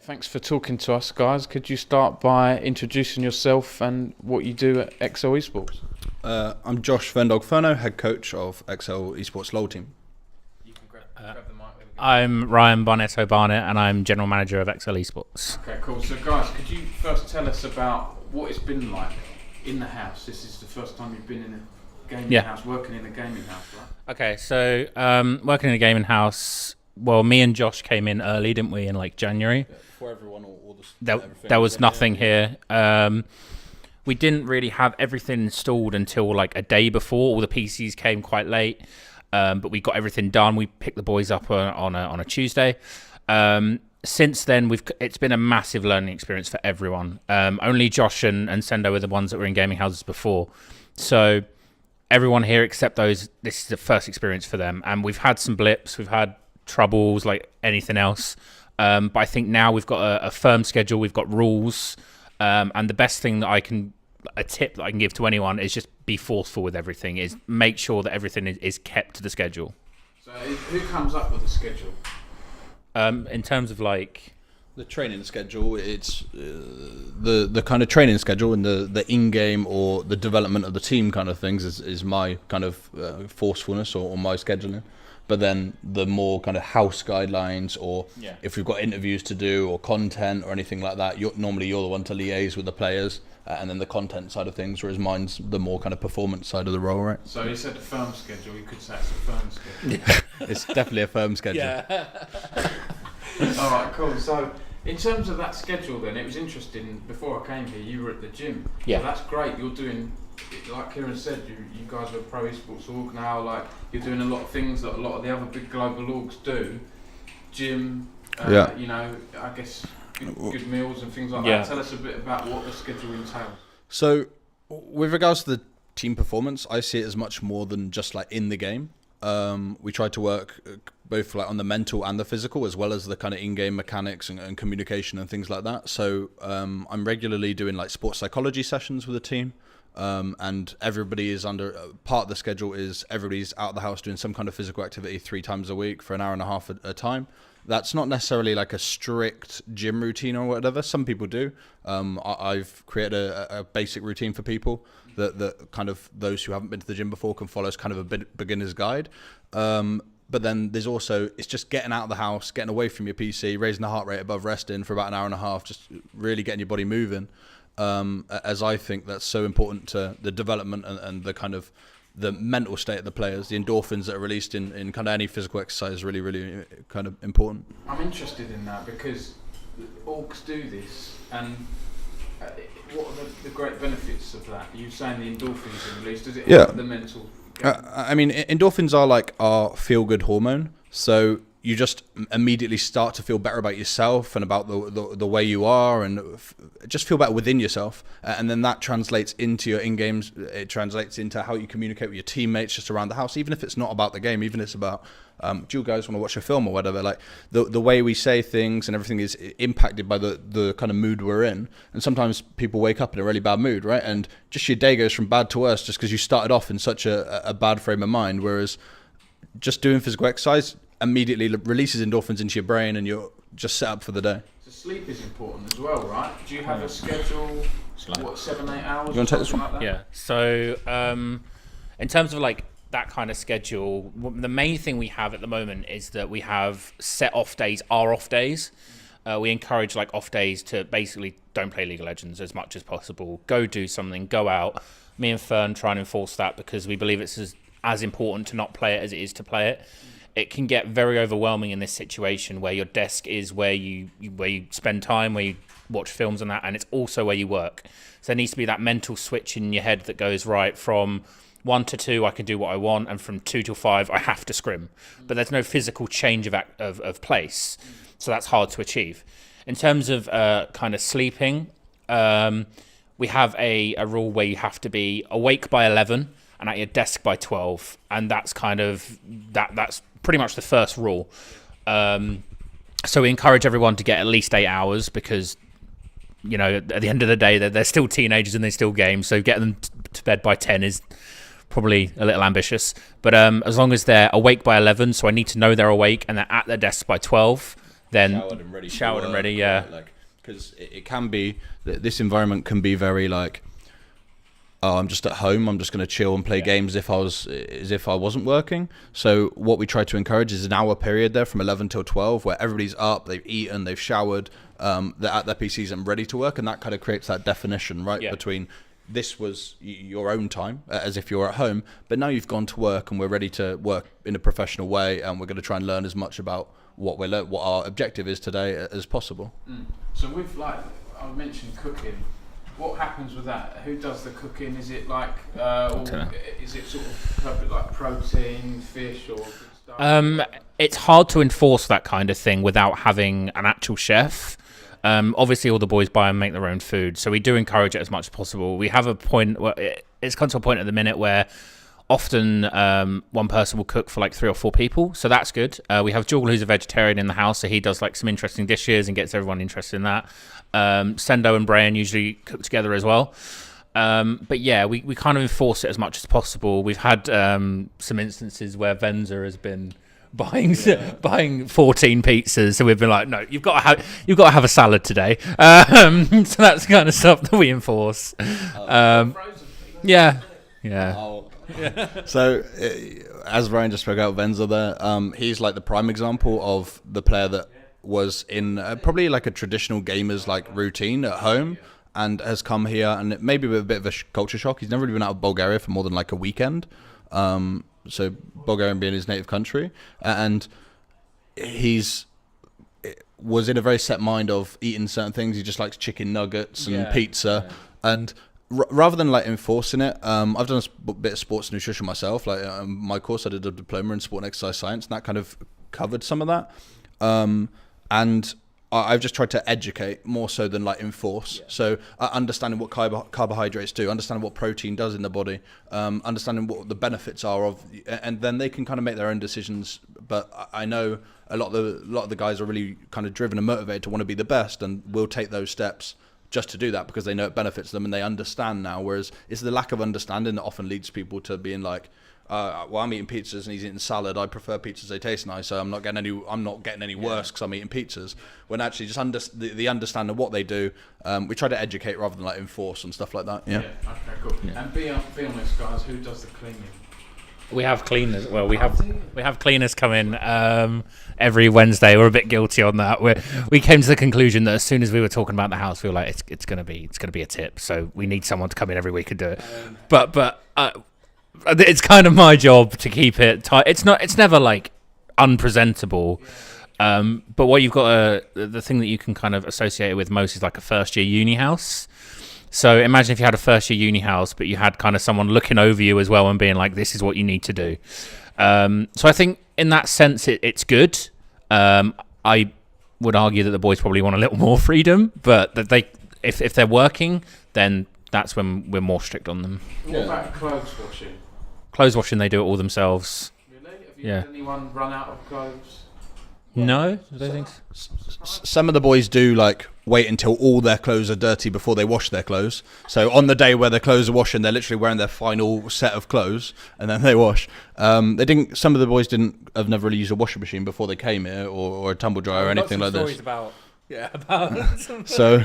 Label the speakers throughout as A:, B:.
A: Thanks for talking to us, guys. Could you start by introducing yourself and what you do at exceL's?
B: I'm Josh Furndog Furneaux, head coach of exceL's LoL team.
A: You can grab the mic. There we go.
C: I'm Ryan Barnetto Barnett, and I'm general manager of exceL's.
A: Okay, cool. So, guys, could you first tell us about what it's been like in the house? This is the first time you've been in a gaming house, working in a gaming house, right?
C: Okay, so working in a gaming house. Well, me and Josh came in early, didn't we? In like January.
B: Yeah, before everyone,
C: There was nothing here. We didn't really have everything installed until like a day before. All the PCs came quite late, but we got everything done. We picked the boys up on a Tuesday. Since then, it's been a massive learning experience for everyone. Only Josh and Sendo were the ones that were in gaming houses before, so everyone here except those, this is the first experience for them. And we've had some blips, we've had troubles like anything else. But I think now we've got a firm schedule, we've got rules, and the best thing that a tip that I can give to anyone is just be forceful with everything, is make sure that everything is kept to the schedule.
A: So who comes up with the schedule?
C: In terms of like
B: the training schedule, it's the kind of training schedule and the in-game or the development of the team kind of things is my kind of forcefulness or my scheduling. But then the more kind of house guidelines, or if we've got interviews to do or content or anything like that, you're the one to liaise with the players, and then the content side of things, whereas mine's the more kind of performance side of the role, right?
A: So you said a firm schedule, you could say it's a firm schedule.
B: Yeah. It's definitely a firm schedule.
C: yeah.
A: All right, cool. So in terms of that schedule then, it was interesting, before I came here, you were at the gym.
C: Yeah.
A: So that's great. You're doing, like Kieran said, you guys are a pro esports org now, like you're doing a lot of things that a lot of the other big global orgs do. Gym, you know, I guess good meals and things like that. Tell us a bit about what the schedule entails.
B: So with regards to the team performance, I see it as much more than just like in the game. We try to work both like on the mental and the physical, as well as the kind of in-game mechanics and communication and things like that. So I'm regularly doing like sports psychology sessions with the team. And everybody is under part of the schedule is everybody's out of the house doing some kind of physical activity 3 times a week for an hour and a half at a time. That's not necessarily like a strict gym routine or whatever. Some people do. I've created a basic routine for people that kind of those who haven't been to the gym before can follow as kind of a beginner's guide. But then there's also, it's just getting out of the house, getting away from your PC, raising the heart rate above resting for about an hour and a half, just really getting your body moving. As I think that's so important to the development and the kind of the mental state of the players. The endorphins that are released in kind of any physical exercise is really, really kind of important.
A: I'm interested in that because orgs do this, and what are the great benefits of that? Are you saying the endorphins are released? Does it help the mental?
B: I mean, endorphins are like our feel-good hormone. So you just immediately start to feel better about yourself and about the way you are, and just feel better within yourself. And then that translates into your in-games. It translates into how you communicate with your teammates just around the house, even if it's not about the game, even if it's about, do you guys want to watch a film or whatever? Like the way we say things and everything is impacted by the kind of mood we're in. And sometimes people wake up in a really bad mood, right? And just your day goes from bad to worse just because you started off in such a bad frame of mind. Whereas just doing physical exercise immediately releases endorphins into your brain, and you're just set up for the day.
A: So sleep is important as well, right? Do you have a schedule? 7-8 hours?
B: You want to take this one?
A: Like that?
C: Yeah. So in terms of like that kind of schedule, the main thing we have at the moment is that we have set off days, our off days. We encourage like off days to basically don't play League of Legends as much as possible. Go do something, go out. Me and Fern try and enforce that because we believe it's as important to not play it as it is to play it. It can get very overwhelming in this situation where your desk is where you spend time, where you watch films and that, and it's also where you work. So there needs to be that mental switch in your head that goes, right, from 1 to 2 I can do what I want, and from 2 till 5 I have to scrim. But there's no physical change of place, so that's hard to achieve. In terms of kind of sleeping, we have a rule where you have to be awake by 11 and at your desk by 12, and that's kind of that's pretty much the first rule. So we encourage everyone to get at least 8 hours because, you know, at the end of the day, they're still teenagers and they still game. So getting them to bed by 10 is probably a little ambitious. But as long as they're awake by 11, so I need to know they're awake and they're at their desks by 12, then
B: showered and ready,
C: yeah.
B: Like, because it can be, this environment can be very like, oh, I'm just at home, I'm just going to chill and play games as if I wasn't working. So what we try to encourage is an hour period there from 11 till 12 where everybody's up, they've eaten, they've showered, they're at their PCs and ready to work, and that kind of creates that definition, right, between this was your own time, as if you're at home, but now you've gone to work and we're ready to work in a professional way, and we're going to try and learn as much about what our objective is today as possible.
A: So with, like, I mentioned cooking, what happens with that? Who does the cooking? Is it like, is it sort of perfect, like protein, fish, or stuff?
C: It's hard to enforce that kind of thing without having an actual chef. Obviously, all the boys buy and make their own food, so we do encourage it as much as possible. We have a point where it's come to a point at the minute where often one person will cook for like 3 or 4 people, so that's good. We have Jewel, who's a vegetarian in the house, so he does like some interesting dishes and gets everyone interested in that. Sendo and Brian usually cook together as well. But yeah, we kind of enforce it as much as possible. We've had some instances where Venza has been buying 14 pizzas, so we've been like, no, you've got to have a salad today. So that's the kind of stuff that we enforce. Yeah.
B: So as Ryan just spoke out, Venza there, he's like the prime example of the player that was in probably like a traditional gamer's like routine at home and has come here, and maybe with a bit of a culture shock. He's never really been out of Bulgaria for more than like a weekend. So Bulgarian being his native country, and was in a very set mind of eating certain things. He just likes chicken nuggets and pizza, and rather than like enforcing it, I've done a bit of sports nutrition myself. Like my course, I did a diploma in sport and exercise science, and that kind of covered some of that. And I've just tried to educate more so than like enforce. So understanding what carbohydrates do, understanding what protein does in the body, understanding what the benefits are of, and then they can kind of make their own decisions. But I know a lot of the guys are really kind of driven and motivated to want to be the best, and will take those steps just to do that because they know it benefits them and they understand now. Whereas it's the lack of understanding that often leads people to being like, well, I'm eating pizzas and he's eating salad. I prefer pizzas; they taste nice, so I'm not getting any worse because I'm eating pizzas. When actually, just the understanding of what they do, we try to educate rather than like enforce and stuff like that. Yeah.
A: Okay, cool. Yeah. And be honest, guys. Who does the cleaning?
C: We have cleaners. Well, we have cleaners come in every Wednesday. We're a bit guilty on that. We came to the conclusion that as soon as we were talking about the house, we were like, it's gonna be a tip. So we need someone to come in every week and do it. But it's kind of my job to keep it tight. It's never like unpresentable. But what you've got, the thing that you can kind of associate it with most is like a first year uni house. So imagine if you had a first year uni house, but you had kind of someone looking over you as well and being like, this is what you need to do. So I think in that sense, it's good. I would argue that the boys probably want a little more freedom, but that if they're working, then that's when we're more strict on them.
A: What about clothes washing?
C: Clothes washing, they do it all themselves.
A: Really? Have you had anyone run out of clothes?
C: No, I don't think so.
B: Some of the boys do like wait until all their clothes are dirty before they wash their clothes. So on the day where their clothes are washing, they're literally wearing their final set of clothes and then they wash. Some of the boys have never really used a washing machine before they came here, or a tumble dryer or anything like this. So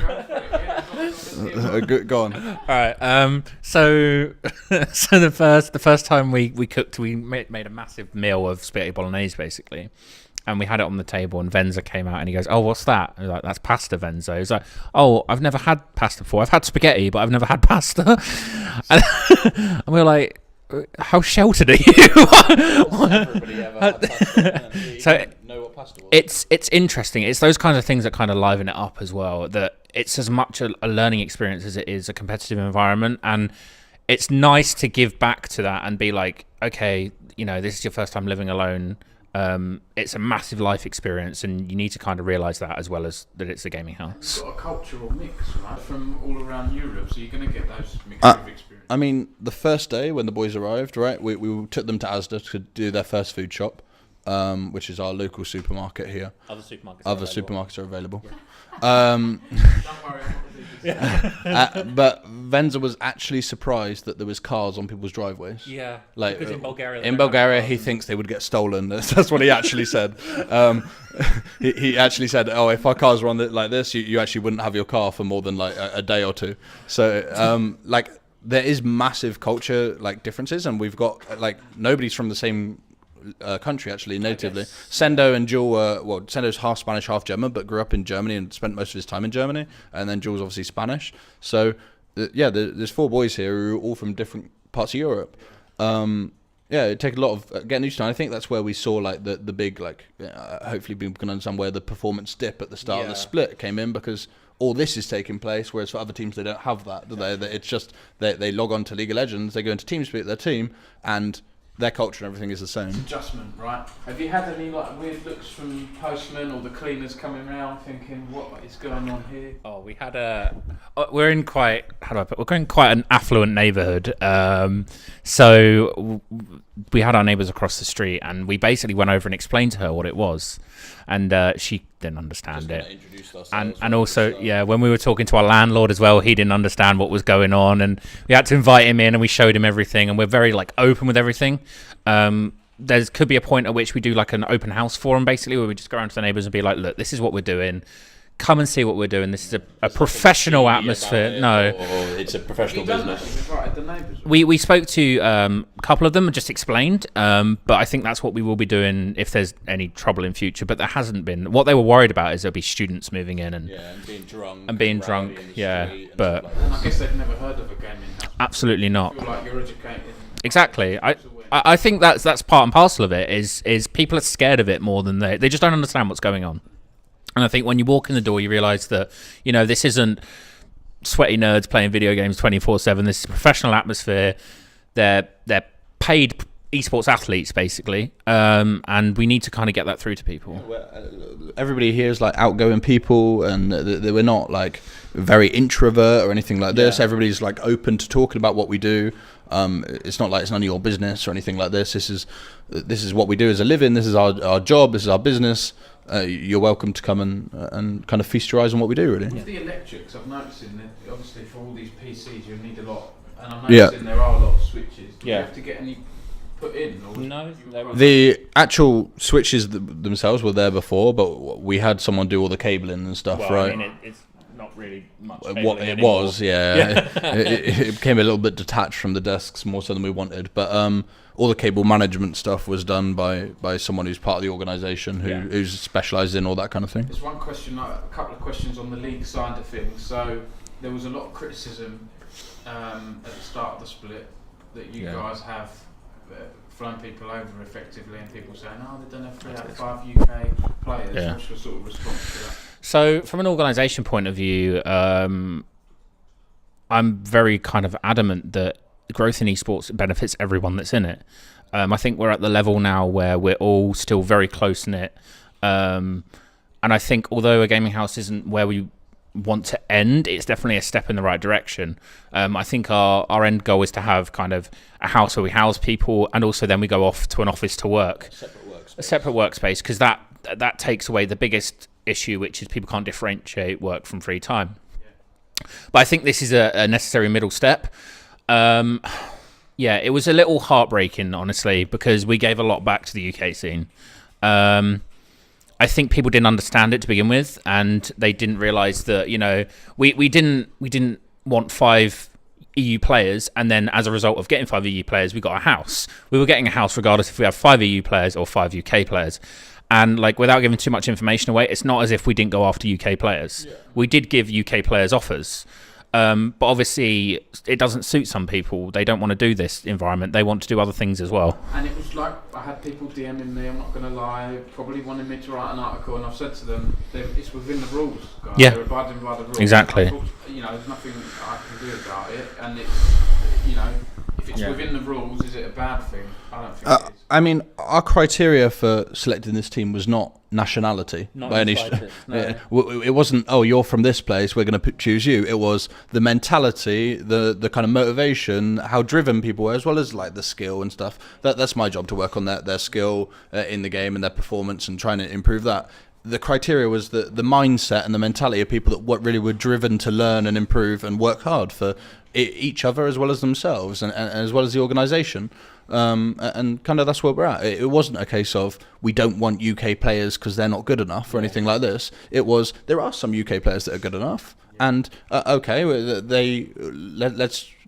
B: go on.
C: All right. So the first time we cooked, we made a massive meal of spaghetti bolognese basically. And we had it on the table, and Venza came out, and he goes, "Oh, what's that?" And I was like, "That's pasta, Venza." He's like, "Oh, I've never had pasta before. I've had spaghetti, but I've never had pasta." And we were like, "How sheltered are you?"
B: Everybody ever had pasta.
C: So
B: know what pasta was.
C: It's interesting. It's those kinds of things that kind of liven it up as well. That it's as much a learning experience as it is a competitive environment, and it's nice to give back to that and be like, okay, this is your first time living alone. It's a massive life experience, and you need to kind of realise that as well as that it's a gaming house.
A: You've got a cultural mix, right, from all around Europe, so you're going to get those mixed of experiences.
B: I mean, the first day when the boys arrived, right, we took them to Asda to do their first food shop. which is our local supermarket here.
C: Other supermarkets.
B: Supermarkets are available.
C: Yeah.
A: Don't worry, I'm not doing this.
B: But Venza was actually surprised that there was cars on people's driveways.
C: Yeah.
B: Like
C: Because in Bulgaria.
B: In Bulgaria, he thinks they would get stolen. That's what he actually said. He actually said, "Oh, if our cars were on like this, you actually wouldn't have your car for more than like a day or two." So, like, there is massive culture like differences, and we've got like nobody's from the same country actually natively. Sendo and Jewel Sendo's half Spanish, half German, but grew up in Germany and spent most of his time in Germany. And then Jewel's obviously Spanish. So, there's 4 boys here who are all from different parts of Europe. It'd take a lot of getting used to. And I think that's where we saw like the big like. Hopefully, people can understand where the performance dip at the start of the split came in, because all this is taking place. Whereas for other teams, they don't have that, do they? It's just they log on to League of Legends, they go into TeamSpeak with their team, and their culture and everything is the same.
A: Adjustment, right? Have you had any like weird looks from postmen or the cleaners coming around thinking, what is going on here?
C: Oh, we had we're in quite, we're in quite an affluent neighbourhood. So we had our neighbours across the street, and we basically went over and explained to her what it was, and she didn't understand it. And also, when we were talking to our landlord as well, he didn't understand what was going on, and we had to invite him in, and we showed him everything, and we're very like open with everything. There could be a point at which we do like an open house forum, basically, where we just go around to the neighbours and be like, look, this is what we're doing. Come and see what we're doing. This is a professional atmosphere. No,
B: it's a professional business.
C: We spoke to a couple of them and just explained, but I think that's what we will be doing if there's any trouble in future. But there hasn't been. What they were worried about is there'll be students moving in and being drunk. But
A: like I guess they've never heard of a gaming house.
C: Absolutely not.
A: I feel like you're educated.
C: Exactly. I think that's part and parcel of it. Is people are scared of it more than they just don't understand what's going on. And I think when you walk in the door, you realise that, this isn't sweaty nerds playing video games 24/7. This is a professional atmosphere. They're paid esports athletes, basically. And we need to kind of get that through to people.
B: Everybody here is like outgoing people, and they were not like very introvert or anything like this. Everybody's like open to talking about what we do. It's not like it's none of your business or anything like this. This is what we do as a living. This is our job. This is our business. You're welcome to come and kind of feast your eyes on what we do, really.
A: With the electrics, I've noticed that obviously for all these PCs you'll need a lot, and I'm noticing there are a lot of switches. Do you have to get any put in? Or
C: no.
B: The actual switches themselves were there before, but we had someone do all the cabling and stuff, right?
C: I mean, it's not really much
B: What it
C: anymore.
B: was, it became a little bit detached from the desks more so than we wanted, but all the cable management stuff was done by someone who's part of the organisation who's specialised in all that kind of thing.
A: There's one question, a couple of questions on the league side of things. So there was a lot of criticism at the start of the split that you guys have flown people over effectively, and people saying, they don't have 3 out of 5 UK players. What's your sort of response to that?
C: So from an organisation point of view, I'm very kind of adamant that growth in esports benefits everyone that's in it. I think we're at the level now where we're all still very close-knit. And I think although a gaming house isn't where we want to end, it's definitely a step in the right direction. I think our end goal is to have kind of a house where we house people, and also then we go off to an office to work. A separate workspace, because that takes away the biggest issue, which is people can't differentiate work from free time. But I think this is a necessary middle step. It was a little heartbreaking, honestly, because we gave a lot back to the UK scene. I think people didn't understand it to begin with, and they didn't realise that we didn't want 5 EU players, and then as a result of getting 5 EU players, we got a house. We were getting a house regardless if we had 5 EU players or 5 UK players. And like, without giving too much information away, it's not as if we didn't go after UK players. We did give UK players offers. But obviously, it doesn't suit some people. They don't want to do this environment. They want to do other things as well.
A: And it was like, I had people DMing me, I'm not going to lie, probably wanting me to write an article, and I've said to them, it's within the rules, guys. They're abiding by the rules.
C: Exactly.
A: There's nothing I can do about it. And it's, if it's within the rules, is it a bad thing? I don't think it is.
B: I mean, our criteria for selecting this team was not nationality.
C: Not
B: by any it wasn't, oh, you're from this place, we're going to choose you. It was the mentality, the kind of motivation, how driven people were, as well as like the skill and stuff. That's my job, to work on their skill in the game and their performance and trying to improve that. The criteria was the mindset and the mentality of people that really were driven to learn and improve and work hard for each other as well as themselves and as well as the organisation. And kind of that's where we're at. It wasn't a case of we don't want UK players because they're not good enough or anything like this. It was, there are some UK players that are good enough, and let's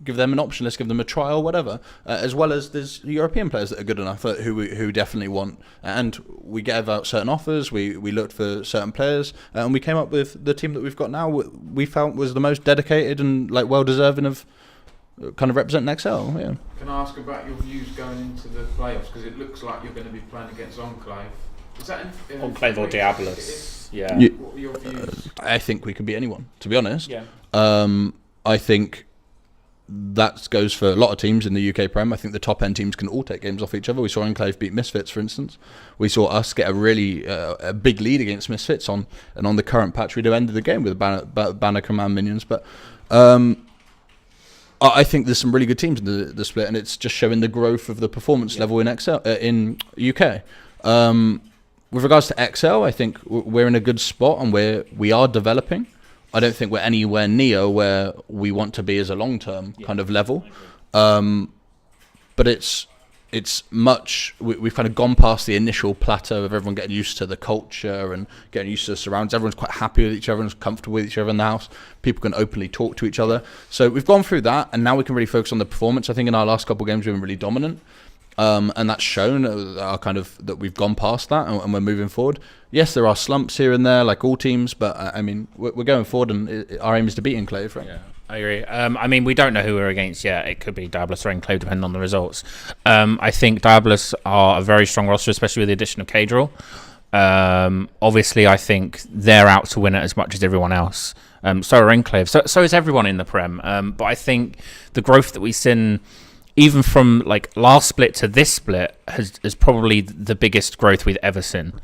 B: give them an option, let's give them a trial, whatever. As well as there's European players that are good enough who we definitely want, and we gave out certain offers. We looked for certain players, and we came up with the team that we've got now. We felt was the most dedicated and like well deserving of kind of representing exceL. Yeah.
A: Can I ask about your views going into the playoffs? Because it looks like you're going to be playing against Enclave. Is that in
C: Enclave or Diabolus? Yeah.
A: What are your views?
B: I think we could beat anyone, to be honest.
C: Yeah.
B: I think that goes for a lot of teams in the UK Prem. I think the top end teams can all take games off each other. We saw Enclave beat Misfits, for instance. We saw us get a really a big lead against Misfits on the current patch. We'd have ended the game with Banner Command minions, but I think there's some really good teams in the split, and it's just showing the growth of the performance level in in UK. With regards to exceL, I think we're in a good spot, and we are developing. I don't think we're anywhere near where we want to be as a long-term kind of level, but it's much. We've kind of gone past the initial plateau of everyone getting used to the culture and getting used to the surroundings. Everyone's quite happy with each other, everyone's comfortable with each other in the house. People can openly talk to each other. So we've gone through that, and now we can really focus on the performance. I think in our last couple of games we've been really dominant, and that's shown our kind of that we've gone past that, and we're moving forward. Yes, there are slumps here and there, like all teams, but I mean we're going forward, and our aim is to beat Enclave, right?
C: Yeah. I agree. I mean, we don't know who we're against yet. It could be Diabolus or Enclave, depending on the results. I think Diabolus are a very strong roster, especially with the addition of Cadril. Obviously, I think they're out to win it as much as everyone else. So are Enclave. So is everyone in the Prem. But I think the growth that we've seen, even from like last split to this split, is probably the biggest growth we've ever seen.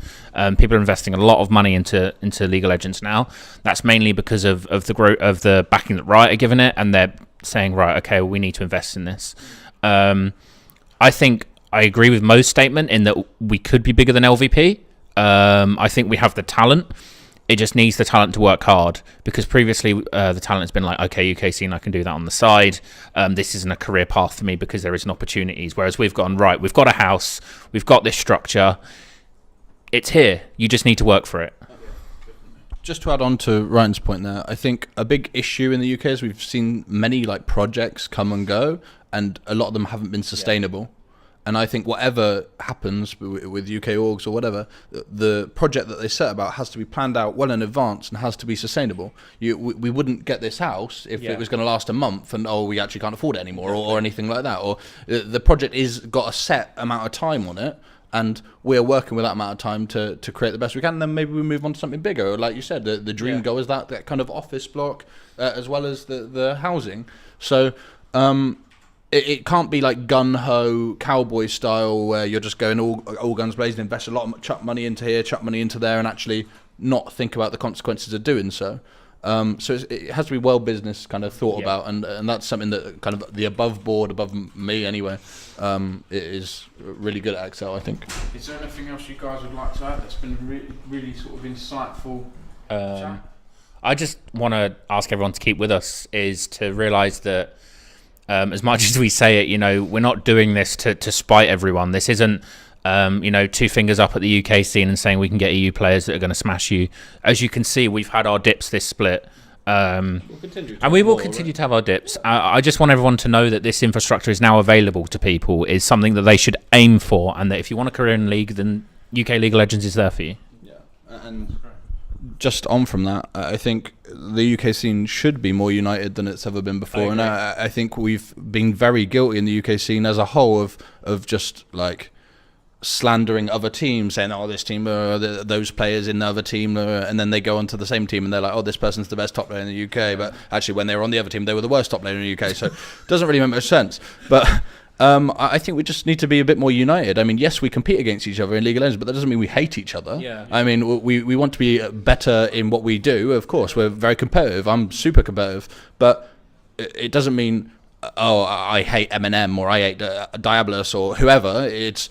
C: People are investing a lot of money into League of Legends now. That's mainly because of the growth of the backing that Riot are giving it, and they're saying, right, okay, well, we need to invest in this. I think I agree with Mo's statement in that we could be bigger than LVP. I think we have the talent. It just needs the talent to work hard, because previously the talent has been like, okay, UK scene, I can do that on the side. This isn't a career path for me because there isn't opportunities. Whereas we've gone, right, we've got a house, we've got this structure. It's here. You just need to work for it.
B: Just to add on to Ryan's point there, I think a big issue in the UK is we've seen many like projects come and go, and a lot of them haven't been sustainable. Yeah. And I think whatever happens with UK orgs or whatever, the project that they set about has to be planned out well in advance and has to be sustainable. We wouldn't get this house if it was going to last a month and, we actually can't afford it anymore or anything like that. Or the project is got a set amount of time on it, and we're working with that amount of time to create the best we can. And then maybe we move on to something bigger. Or like you said, the dream goal is that kind of office block as well as the housing. So it can't be like gun-ho cowboy style where you're just going all guns blazing, invest a lot of chuck money into here, chuck money into there, and actually not think about the consequences of doing so. So it has to be well business kind of thought about, and that's something that kind of the above me anyway, is really good at exceL, I think.
A: Is there anything else you guys would like to add that's been really sort of insightful chat?
C: I just want to ask everyone to keep with us, is to realise that as much as we say it, we're not doing this to spite everyone. This isn't, two fingers up at the UK scene and saying we can get EU players that are going to smash you. As you can see, we've had our dips this split. And we will continue to have our dips. I just want everyone to know that this infrastructure is now available to people, is something that they should aim for, and that if you want a career in League, then UK League of Legends is there for you.
B: Yeah, and just on from that, I think the UK scene should be more united than it's ever been before, and I think we've been very guilty in the UK scene as a whole of just like slandering other teams, saying, "Oh, this team, those players in the other team," and then they go onto the same team and they're like, "Oh, this person's the best top player in the UK," but actually, when they were on the other team, they were the worst top player in the UK. So, it doesn't really make much sense. But I think we just need to be a bit more united. I mean, yes, we compete against each other in League of Legends, but that doesn't mean we hate each other.
C: Yeah.
B: I mean, we want to be better in what we do. Of course, we're very competitive. I'm super competitive, but it doesn't mean, oh, I hate M&M or I hate Diabolus or whoever. It's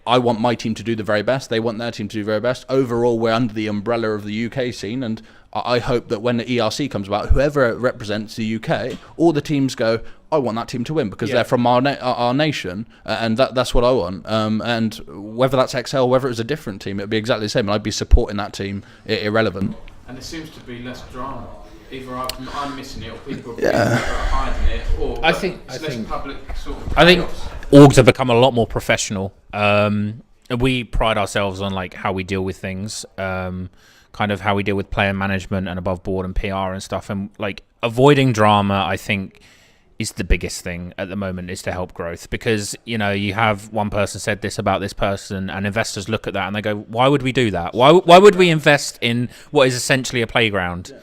B: I want my team to do the very best. They want their team to do the very best. Overall, we're under the umbrella of the UK scene, and I hope that when the ERC comes about, whoever represents the UK, all the teams go, I want that team to win because they're from our nation, and that's what I want. And whether that's exceL, whether it was a different team, it'd be exactly the same, and I'd be supporting that team, irrelevant.
A: And there seems to be less drama. Either I'm missing it, or people are hiding it, or
C: I think
A: less public sort of
C: I think
A: chaos.
C: orgs have become a lot more professional. We pride ourselves on like how we deal with things, kind of how we deal with player management and above board and PR and stuff. And like avoiding drama, I think, is the biggest thing at the moment, is to help growth. Because, you know, you have one person said this about this person, and investors look at that and they go, why would we do that? Why would we invest in what is essentially a playground?